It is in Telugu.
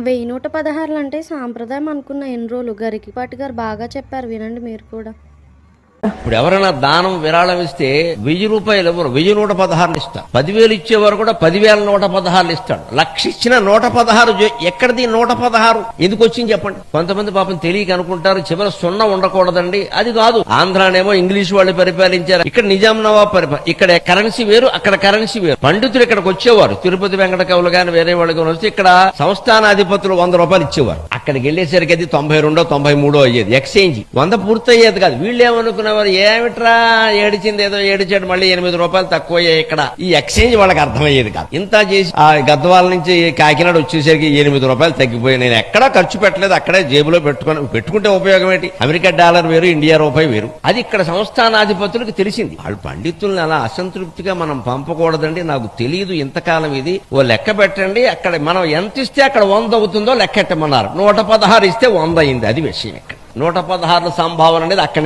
1116 అంటే సాంప్రదాయం అనుకున్న ఎన్ని రోజులు. గరికిపాటి గారు బాగా చెప్పారు, వినండి మీరు కూడా. ఇప్పుడు ఎవరైనా దానం విరాళం ఇస్తే 1000 రూపాయలు ఎవరు 1116 ఇస్తారు. 10,000 ఇచ్చేవారు కూడా 10,116 ఇస్తాడు. 1,00,000 ఇచ్చిన 116 ఎక్కడిది 116 ఎందుకు వచ్చింది చెప్పండి. కొంతమంది పాపం తెలియక అనుకుంటారు చివరి 0 ఉండకూడదండి. అది కాదు. ఆంధ్రానేమో ఇంగ్లీష్ వాళ్ళు పరిపాలించారు, ఇక్కడ నిజాం నవాబ్ ఇక్కడ కరెన్సీ వేరు, అక్కడ కరెన్సీ వేరు. పండితులు ఇక్కడికి వచ్చేవారు, తిరుపతి వెంకట కవులు గాని వేరే వాళ్ళు కానీ వస్తే ఇక్కడ సంస్థానాధిపతులు 100 రూపాయలు ఇచ్చేవారు. అక్కడికి వెళ్ళేసరికి అది 92 93 అయ్యేది. ఎక్స్చేంజ్ 100 పూర్తయ్యేది కాదు. వీళ్ళు ఏమనుకునేవారు, ఏమిట్రా ఏడిచింది ఏదో ఏడిచాడు, మళ్ళీ 8 రూపాయలు తక్కువ ఇక్కడ. ఈ ఎక్స్చేంజ్ వాళ్ళకి అర్థమయ్యేది కాదు. ఇంత చేసి ఆ గద్వాల నుంచి కాకినాడ వచ్చేసరికి 8 రూపాయలు తగ్గిపోయి నేను ఎక్కడా ఖర్చు పెట్టలేదు, అక్కడే జేబులో పెట్టుకుంటే ఉపయోగం ఏంటి. అమెరికా డాలర్ వేరు, ఇండియా రూపాయి వేరు. అది ఇక్కడ సంస్థానాధిపతులకు తెలిసింది. వాళ్ళు పండితుల్ని అలా అసంతృప్తిగా మనం పంపకూడదండి. నాకు తెలియదు ఇంతకాలం ఇది, ఓ లెక్క పెట్టండి, అక్కడ మనం ఎంత ఇస్తే అక్కడ 100 అవుతుందో లెక్కెట్టమన్నారు. 116 ఇస్తే 100 అయింది. అది విషయం. ఇక్కడ 116 సంభావన అనేది అక్కడ